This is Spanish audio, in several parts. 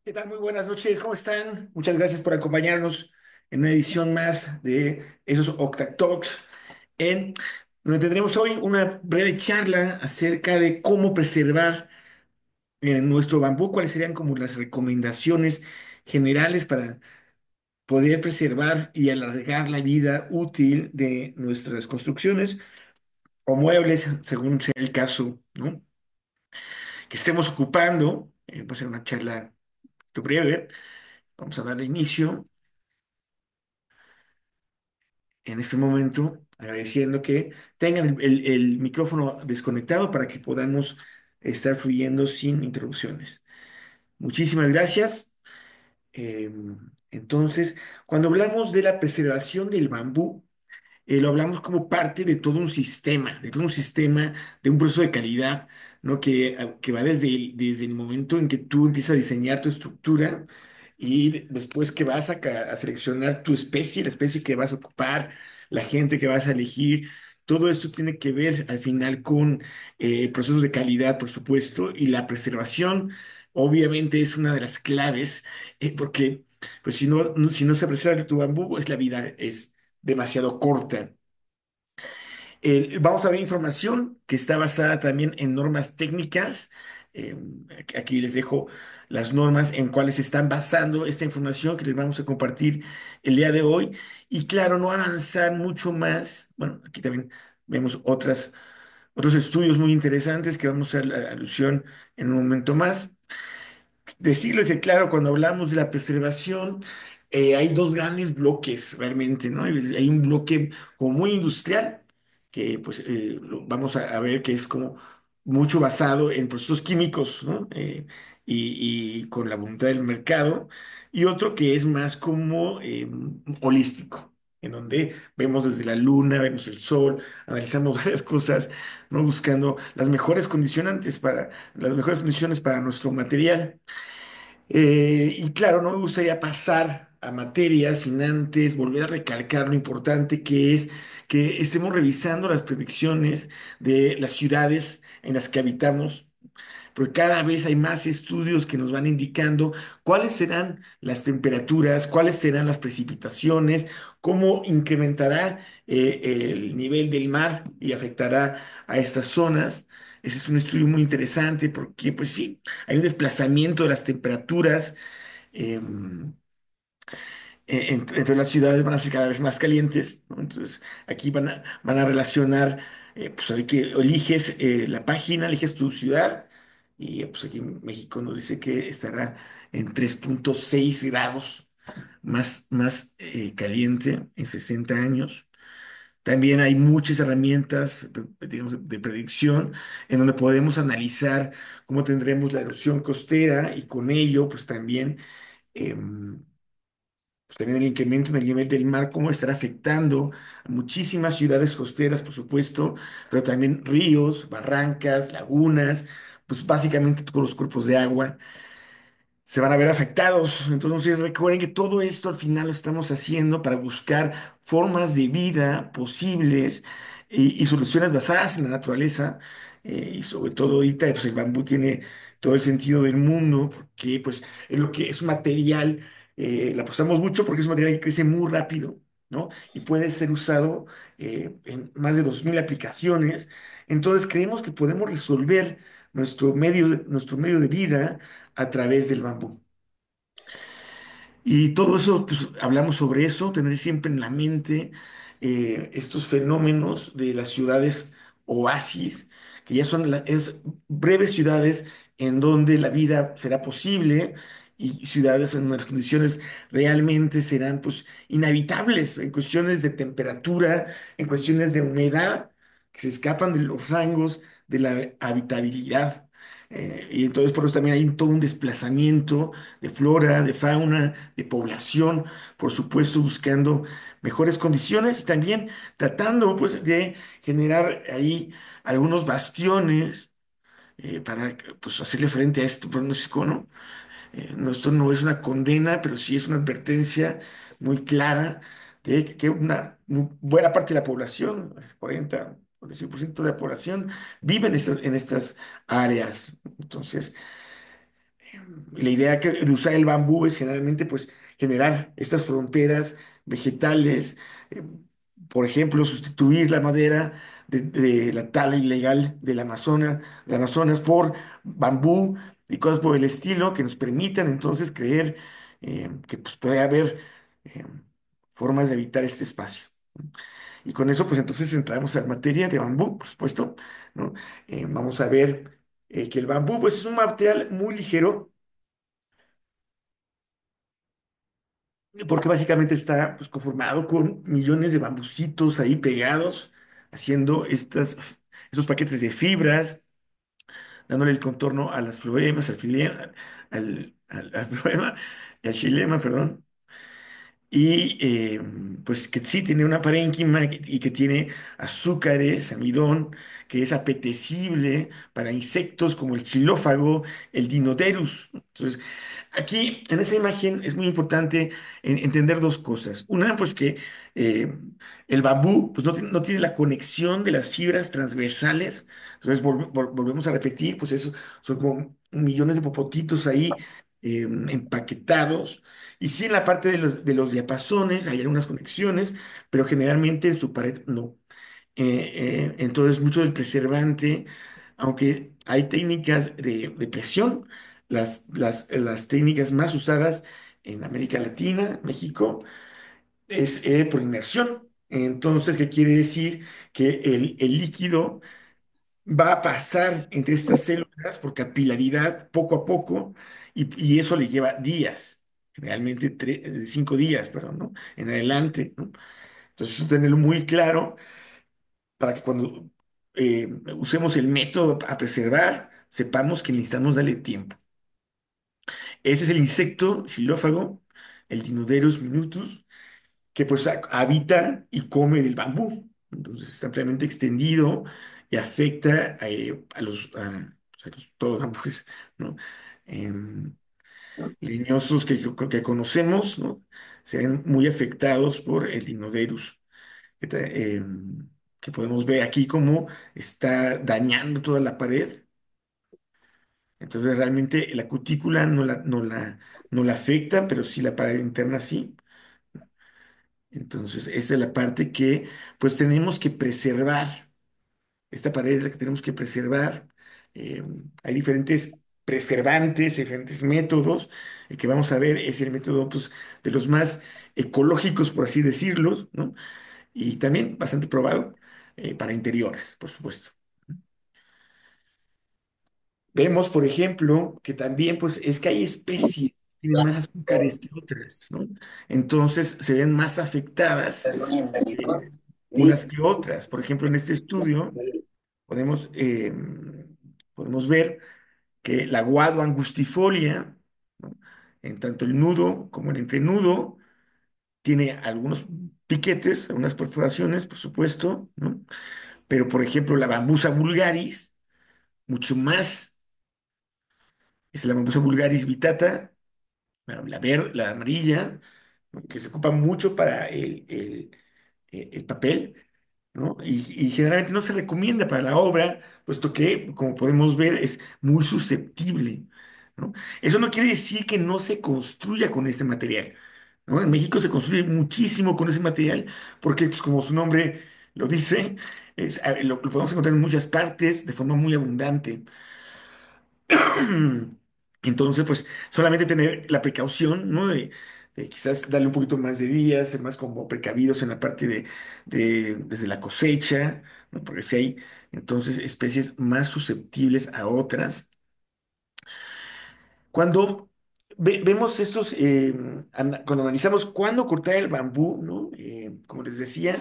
¿Qué tal? Muy buenas noches, ¿cómo están? Muchas gracias por acompañarnos en una edición más de esos Octa Talks, en donde tendremos hoy una breve charla acerca de cómo preservar nuestro bambú, cuáles serían como las recomendaciones generales para poder preservar y alargar la vida útil de nuestras construcciones o muebles, según sea el caso, ¿no? Que estemos ocupando. Va a ser una charla breve. Vamos a darle inicio en este momento, agradeciendo que tengan el micrófono desconectado para que podamos estar fluyendo sin interrupciones. Muchísimas gracias. Eh, entonces, cuando hablamos de la preservación del bambú, lo hablamos como parte de todo un sistema, de un proceso de calidad, ¿no? Que va desde el momento en que tú empiezas a diseñar tu estructura y después que vas a seleccionar tu especie, la especie que vas a ocupar, la gente que vas a elegir. Todo esto tiene que ver al final con procesos de calidad, por supuesto, y la preservación, obviamente, es una de las claves, porque pues si no se preserva tu bambú, pues la vida es demasiado corta. Vamos a ver información que está basada también en normas técnicas. Eh, Aquí les dejo las normas en cuales se están basando esta información que les vamos a compartir el día de hoy. Y claro, no avanzar mucho más. Bueno, aquí también vemos otros estudios muy interesantes que vamos a hacer alusión en un momento más. Decirles que, claro, cuando hablamos de la preservación, hay dos grandes bloques realmente, ¿no? Hay un bloque como muy industrial, que pues vamos a ver que es como mucho basado en procesos químicos, ¿no? Y con la voluntad del mercado, y otro que es más como holístico, en donde vemos desde la luna, vemos el sol, analizamos varias cosas, ¿no? Buscando las mejores condiciones para nuestro material. Y claro, no me gustaría pasar a materia sin antes volver a recalcar lo importante que es que estemos revisando las predicciones de las ciudades en las que habitamos, porque cada vez hay más estudios que nos van indicando cuáles serán las temperaturas, cuáles serán las precipitaciones, cómo incrementará el nivel del mar y afectará a estas zonas. Ese es un estudio muy interesante porque, pues sí, hay un desplazamiento de las temperaturas. Entonces las ciudades van a ser cada vez más calientes, ¿no? Entonces aquí van a relacionar, pues ahí que eliges la página, eliges tu ciudad y pues aquí en México nos dice que estará en 3,6 grados más caliente en 60 años. También hay muchas herramientas, digamos, de predicción en donde podemos analizar cómo tendremos la erosión costera y con ello, pues también el incremento en el nivel del mar, cómo estará afectando a muchísimas ciudades costeras, por supuesto, pero también ríos, barrancas, lagunas, pues básicamente todos los cuerpos de agua se van a ver afectados. Entonces, recuerden que todo esto al final lo estamos haciendo para buscar formas de vida posibles y soluciones basadas en la naturaleza. Y sobre todo ahorita, pues el bambú tiene todo el sentido del mundo, porque pues es lo que es un material, le apostamos mucho porque es un material que crece muy rápido, ¿no? Y puede ser usado en más de 2,000 aplicaciones. Entonces, creemos que podemos resolver nuestro medio de vida a través del bambú. Y todo eso, pues hablamos sobre eso, tener siempre en la mente estos fenómenos de las ciudades oasis, que ya es breves ciudades en donde la vida será posible y ciudades en donde las condiciones realmente serán pues inhabitables en cuestiones de temperatura, en cuestiones de humedad, que se escapan de los rangos de la habitabilidad. Y entonces por eso también hay todo un desplazamiento de flora, de fauna, de población, por supuesto, buscando mejores condiciones y también tratando pues de generar ahí algunos bastiones para pues hacerle frente a este pronóstico, ¿no? No, esto no es una condena, pero sí es una advertencia muy clara de que una buena parte de la población, el 45% de la población, vive en estas áreas. Entonces, la idea de usar el bambú es generalmente pues generar estas fronteras vegetales, eh, por ejemplo, sustituir la madera de la tala ilegal del Amazonas por bambú y cosas por el estilo que nos permitan entonces creer que pues, puede haber eh, formas de evitar este espacio. Y con eso, pues entonces entramos a materia de bambú, por supuesto, ¿no? Vamos a ver que el bambú, pues es un material muy ligero, porque básicamente está pues, conformado con millones de bambucitos ahí pegados, haciendo esos paquetes de fibras, dándole el contorno a las floemas, al floema y al xilema, perdón. Y pues que sí tiene una parénquima y que tiene azúcares, amidón, que es apetecible para insectos como el xilófago, el Dinoderus. Entonces, aquí en esa imagen es muy importante entender dos cosas. Una, pues que eh, el bambú pues no tiene la conexión de las fibras transversales. Entonces, volvemos a repetir, pues eso son como millones de popotitos ahí empaquetados y sí, en la parte de los diapasones hay algunas conexiones, pero generalmente en su pared no. Entonces, mucho del preservante, aunque hay técnicas de presión, las técnicas más usadas en América Latina, México, es por inmersión. Entonces, ¿qué quiere decir? Que el líquido va a pasar entre estas células por capilaridad poco a poco y eso le lleva días, realmente 5 días, perdón, ¿no? En adelante, ¿no? Entonces, eso tenerlo muy claro para que cuando usemos el método a preservar, sepamos que necesitamos darle tiempo. Ese es el insecto xilófago, el Dinoderus minutus, que pues habita y come del bambú. Entonces está ampliamente extendido y afecta todos los bambúes, ¿no? Em, Leñosos que conocemos, ¿no? Se ven muy afectados por el Dinoderus, que podemos ver aquí cómo está dañando toda la pared. Entonces realmente la cutícula no la afecta, pero sí la pared interna sí. Entonces, esa es la parte que pues tenemos que preservar. Esta pared es la que tenemos que preservar. Eh, Hay diferentes preservantes, diferentes métodos. El que vamos a ver es el método pues, de los más ecológicos, por así decirlo, ¿no? Y también bastante probado para interiores, por supuesto. Vemos, por ejemplo, que también pues, es que hay especies que tienen más azúcares que otras, ¿no? Entonces se ven más afectadas eh, unas que otras. Por ejemplo, en este estudio podemos, eh, podemos ver que la guado angustifolia, ¿no? En tanto el nudo como el entrenudo, tiene algunos piquetes, algunas perforaciones, por supuesto, ¿no? Pero, por ejemplo, la bambusa vulgaris, mucho más, es la bambusa vulgaris vitata, la amarilla, ¿no? Que se ocupa mucho para el papel, ¿no? Y generalmente no se recomienda para la obra, puesto que, como podemos ver, es muy susceptible, ¿no? Eso no quiere decir que no se construya con este material, ¿no? En México se construye muchísimo con ese material, porque, pues, como su nombre lo dice, lo podemos encontrar en muchas partes de forma muy abundante. Entonces, pues solamente tener la precaución, ¿no? De quizás darle un poquito más de días, ser más como precavidos en la parte desde la cosecha, ¿no? Porque si hay entonces especies más susceptibles a otras. Cuando vemos cuando analizamos cuándo cortar el bambú, ¿no? Como les decía,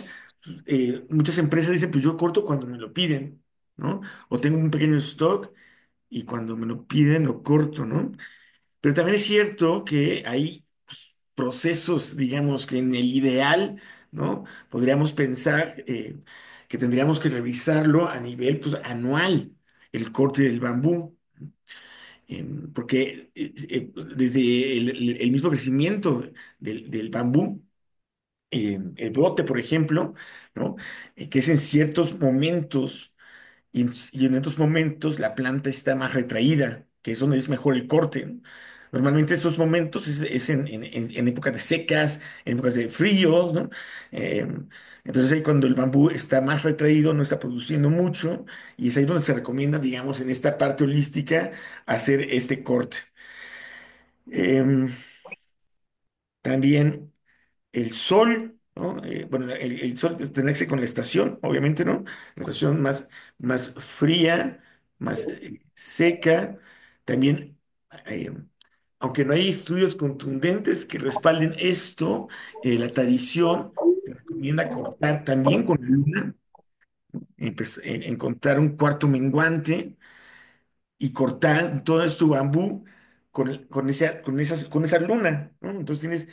muchas empresas dicen, pues yo corto cuando me lo piden, ¿no? O tengo un pequeño stock y cuando me lo piden lo corto, ¿no? Pero también es cierto que hay pues, procesos, digamos, que en el ideal, ¿no? Podríamos pensar que tendríamos que revisarlo a nivel, pues, anual, el corte del bambú, porque desde el mismo crecimiento del bambú, el brote, por ejemplo, ¿no? Que es en ciertos momentos, y en otros momentos la planta está más retraída, que es donde es mejor el corte, ¿no? Normalmente estos momentos es en épocas de secas, en épocas de fríos, ¿no? Eh, entonces ahí cuando el bambú está más retraído, no está produciendo mucho, y es ahí donde se recomienda, digamos, en esta parte holística, hacer este corte. Em, También el sol, ¿no? Bueno, el sol tendrá que ser con la estación, obviamente, ¿no? La estación más fría, más seca. También, eh, aunque no hay estudios contundentes que respalden esto, la tradición te recomienda cortar también con la luna, encontrar un cuarto menguante y cortar todo este bambú con esa luna, ¿no? Entonces tienes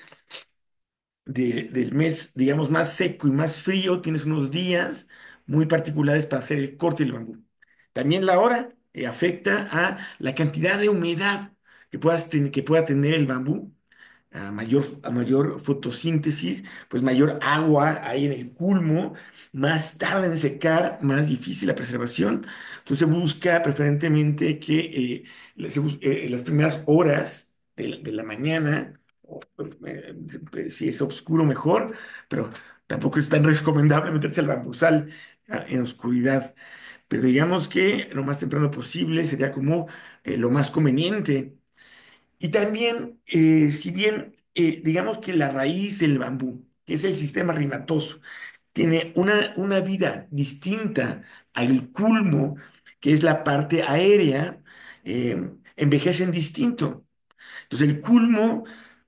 del mes, digamos, más seco y más frío, tienes unos días muy particulares para hacer el corte del bambú. También la hora afecta a la cantidad de humedad que pueda tener el bambú. A mayor fotosíntesis, pues mayor agua hay en el culmo, más tarda en secar, más difícil la preservación. Entonces se busca preferentemente que las primeras horas de la mañana, si es oscuro mejor, pero tampoco es tan recomendable meterse al bambusal en oscuridad. Pero digamos que lo más temprano posible sería como lo más conveniente. Y también, si bien digamos que la raíz del bambú, que es el sistema rimatoso, tiene una vida distinta al culmo, que es la parte aérea, envejecen distinto. Entonces el culmo,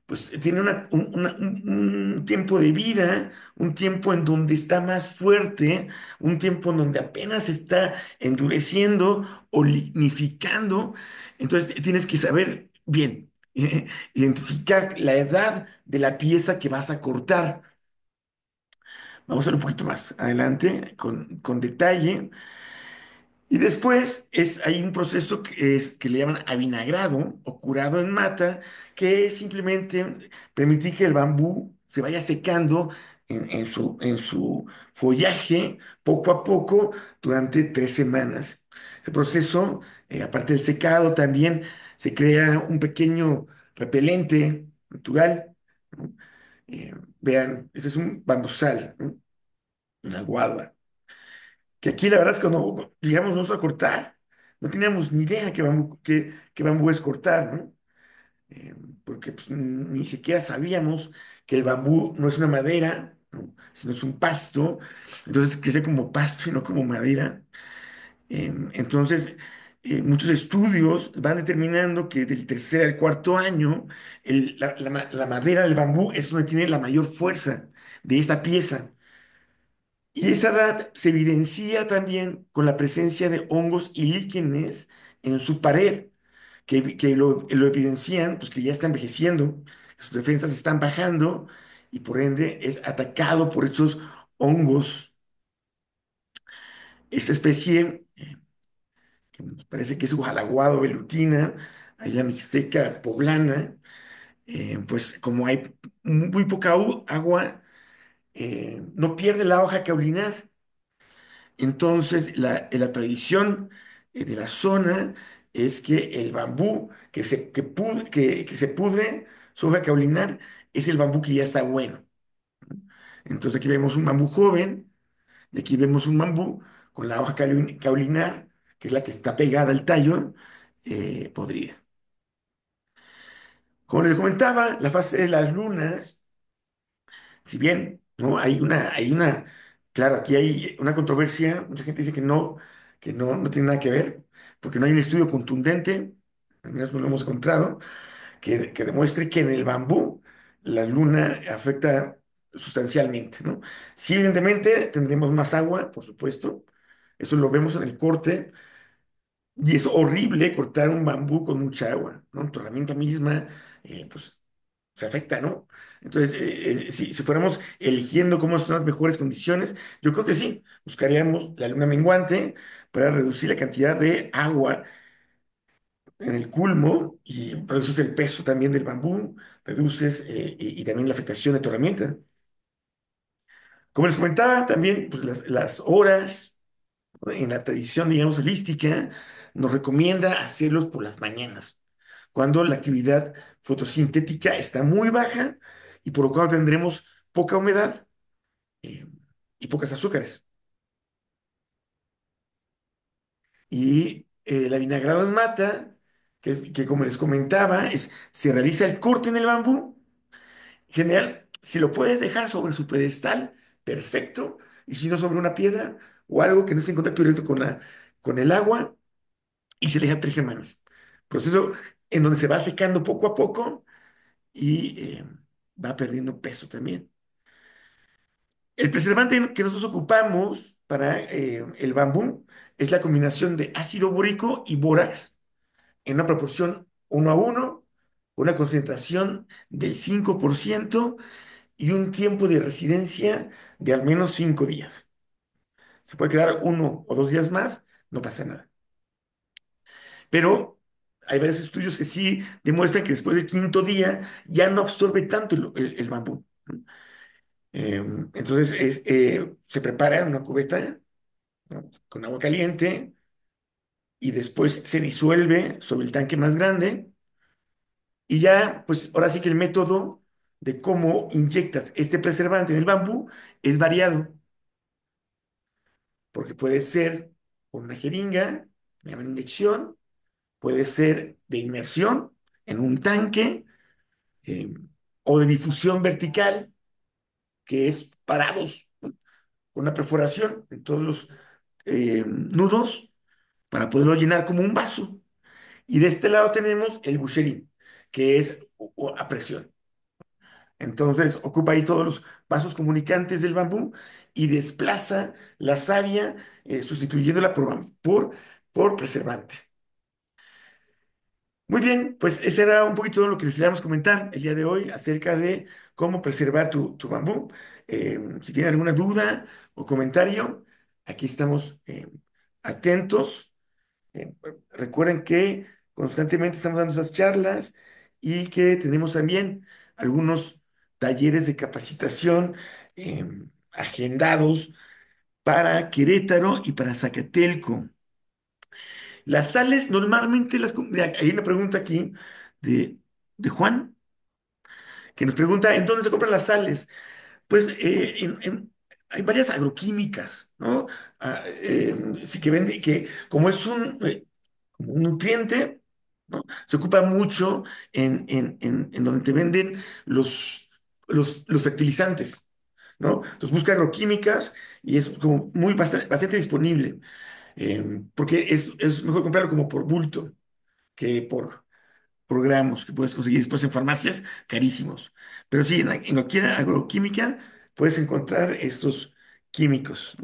pues tiene un tiempo de vida, un tiempo en donde está más fuerte, un tiempo en donde apenas está endureciendo o lignificando. Entonces tienes que saber bien, identificar la edad de la pieza que vas a cortar. Vamos a ver un poquito más adelante con detalle. Y después hay un proceso que le llaman avinagrado o curado en mata, que es simplemente permitir que el bambú se vaya secando en su follaje poco a poco durante 3 semanas. Ese proceso, aparte del secado, también se crea un pequeño repelente natural, ¿no? Vean, ese es un bambusal, ¿no? Una guadua. Que aquí la verdad es que cuando llegamos nosotros a cortar, no teníamos ni idea que bambú es cortar, ¿no? Eh, Porque pues, ni siquiera sabíamos que el bambú no es una madera, ¿no? Sino es un pasto, entonces crece como pasto y no como madera. Entonces, muchos estudios van determinando que del tercer al cuarto año, la madera del bambú es donde tiene la mayor fuerza de esta pieza. Y esa edad se evidencia también con la presencia de hongos y líquenes en su pared, que lo evidencian, pues que ya está envejeciendo, que sus defensas están bajando y por ende es atacado por estos hongos. Esta especie, que nos parece que es Ujalaguado velutina, ahí la mixteca poblana, pues como hay muy poca agua, no pierde la hoja caulinar. Entonces, la tradición de la zona es que el bambú que se pudre, su hoja caulinar, es el bambú que ya está bueno. Entonces, aquí vemos un bambú joven y aquí vemos un bambú con la hoja caulinar, que es la que está pegada al tallo, podrida. Como les comentaba, la fase de las lunas. Si bien, ¿no? Claro, aquí hay una controversia, mucha gente dice que no tiene nada que ver, porque no hay un estudio contundente, al menos no lo hemos encontrado, que demuestre que en el bambú la luna afecta sustancialmente, ¿no? Sí, evidentemente tendremos más agua, por supuesto, eso lo vemos en el corte, y es horrible cortar un bambú con mucha agua, ¿no? Tu herramienta misma, pues se afecta, ¿no? Entonces, si fuéramos eligiendo cómo son las mejores condiciones, yo creo que sí, buscaríamos la luna menguante para reducir la cantidad de agua en el culmo y reduces el peso también del bambú, reduces y también la afectación de tu herramienta. Como les comentaba, también pues, las horas, ¿no? En la tradición, digamos, holística, nos recomienda hacerlos por las mañanas. cuando la actividad fotosintética está muy baja y por lo cual tendremos poca humedad eh, y pocas azúcares. Y la vinagrado en mata, que como les comentaba, se realiza el corte en el bambú. En general, si lo puedes dejar sobre su pedestal, perfecto. Y si no, sobre una piedra o algo que no esté en contacto directo con el agua, y se deja 3 semanas. Proceso en donde se va secando poco a poco y va perdiendo peso también. El preservante que nosotros ocupamos para el bambú es la combinación de ácido bórico y bórax en una proporción 1 a 1, una concentración del 5% y un tiempo de residencia de al menos 5 días. Se puede quedar 1 o 2 días más, no pasa nada. Pero hay varios estudios que sí demuestran que después del quinto día ya no absorbe tanto el bambú. Entonces se prepara en una cubeta, ¿no?, con agua caliente y después se disuelve sobre el tanque más grande y ya, pues ahora sí que el método de cómo inyectas este preservante en el bambú es variado, porque puede ser con una jeringa, le llaman inyección, puede ser de inmersión en un tanque eh, o de difusión vertical, que es parados, ¿no?, con una perforación en todos los nudos para poderlo llenar como un vaso. Y de este lado tenemos el Boucherin, que es a presión. Entonces ocupa ahí todos los vasos comunicantes del bambú y desplaza la savia, sustituyéndola por preservante. Muy bien, pues ese era un poquito lo que les queríamos comentar el día de hoy acerca de cómo preservar tu bambú. Si tienen alguna duda o comentario, aquí estamos atentos. Recuerden que constantemente estamos dando esas charlas y que tenemos también algunos talleres de capacitación agendados para Querétaro y para Zacatelco. Las sales normalmente mira, hay una pregunta aquí de, de Juan que nos pregunta, ¿en dónde se compran las sales? Pues hay varias agroquímicas, ¿no? Sí que vende, que como es como un nutriente, ¿no? Se ocupa mucho en donde te venden los fertilizantes, ¿no? Entonces busca agroquímicas y es como bastante disponible, porque es mejor comprarlo como por bulto que por gramos que puedes conseguir después en farmacias carísimos. Pero sí, en cualquier agroquímica puedes encontrar estos químicos.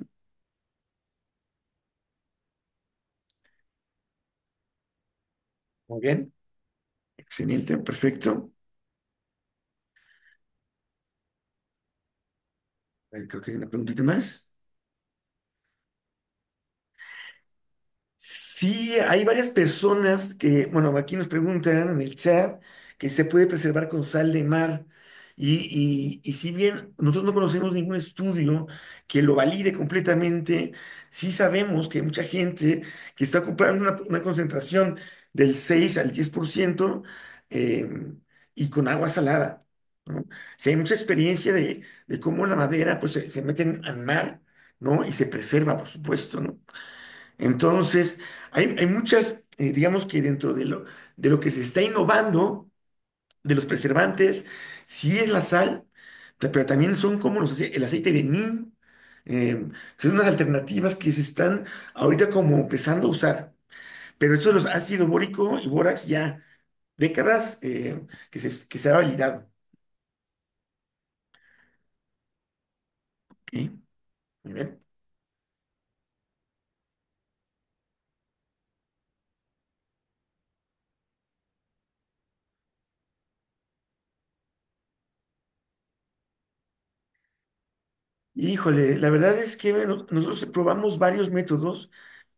Muy bien, excelente, perfecto. A ver, creo que hay una preguntita más. Sí, hay varias personas que, bueno, aquí nos preguntan en el chat que se puede preservar con sal de mar. Y si bien nosotros no conocemos ningún estudio que lo valide completamente, sí sabemos que hay mucha gente que está ocupando una concentración del 6 al 10% eh, y con agua salada, ¿no? Sí, hay mucha experiencia de cómo la madera pues, se mete al mar, ¿no? Y se preserva, por supuesto, ¿no? Entonces, hay muchas, digamos que dentro de lo que se está innovando, de los preservantes, sí es la sal, pero también son como el aceite de neem, que son unas alternativas que se están ahorita como empezando a usar. Pero eso de los ácido bórico y bórax ya décadas que se ha validado. ¿Ok? Muy bien. Híjole, la verdad es que bueno, nosotros probamos varios métodos.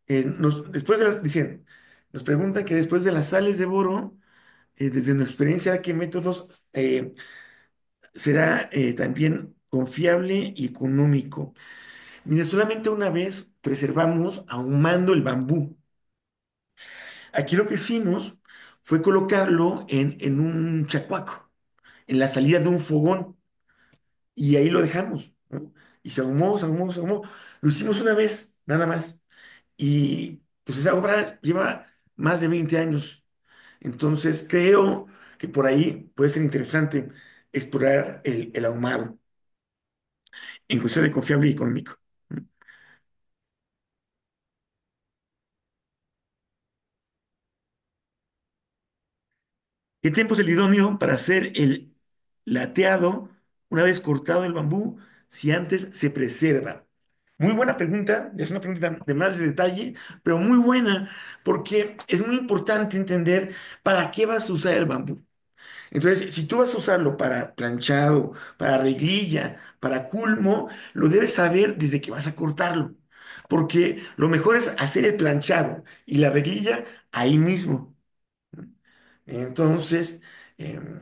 Después dicen, nos preguntan que después de las sales de boro, desde nuestra experiencia, ¿qué métodos será también confiable y económico? Mire, solamente una vez preservamos ahumando el bambú. Aquí lo que hicimos fue colocarlo en un chacuaco, en la salida de un fogón, y ahí lo dejamos, ¿no? Y se ahumó, se ahumó, se ahumó. Lo hicimos una vez, nada más. Y pues esa obra lleva más de 20 años. Entonces creo que por ahí puede ser interesante explorar el ahumado en cuestión de confiable y económico. ¿Qué tiempo es el idóneo para hacer el lateado una vez cortado el bambú si antes se preserva? Muy buena pregunta, es una pregunta de más de detalle, pero muy buena, porque es muy importante entender para qué vas a usar el bambú. Entonces, si tú vas a usarlo para planchado, para reglilla, para culmo, lo debes saber desde que vas a cortarlo, porque lo mejor es hacer el planchado y la reglilla ahí mismo. Entonces,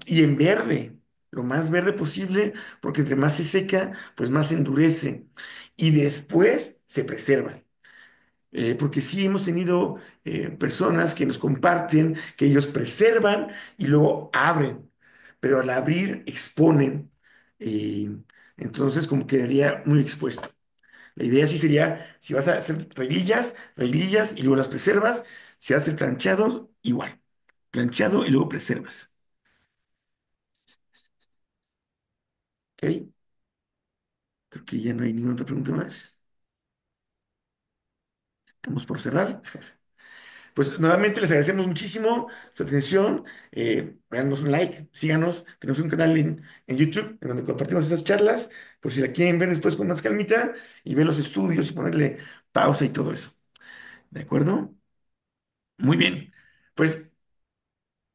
y en verde, lo más verde posible, porque entre más se seca, pues más se endurece y después se preserva. Porque sí hemos tenido personas que nos comparten que ellos preservan y luego abren, pero al abrir exponen, y entonces como quedaría muy expuesto. La idea sí sería, si vas a hacer reglillas, reglillas y luego las preservas, si vas a hacer planchados, igual, planchado y luego preservas. ¿Ok? Creo que ya no hay ninguna otra pregunta más. Estamos por cerrar. Pues nuevamente les agradecemos muchísimo su atención. Regálanos un like, síganos. Tenemos un canal en YouTube en donde compartimos estas charlas, por si la quieren ver después con más calmita y ver los estudios y ponerle pausa y todo eso. ¿De acuerdo? Muy bien. Pues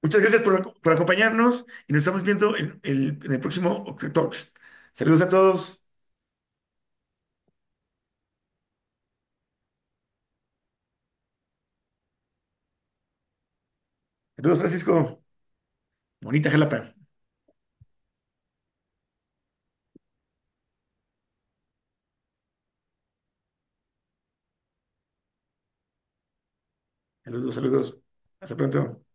muchas gracias por acompañarnos y nos estamos viendo en el próximo Octa Talks. Saludos a todos. Saludos, Francisco. Bonita Jalapa. Saludos, saludos. Hasta pronto.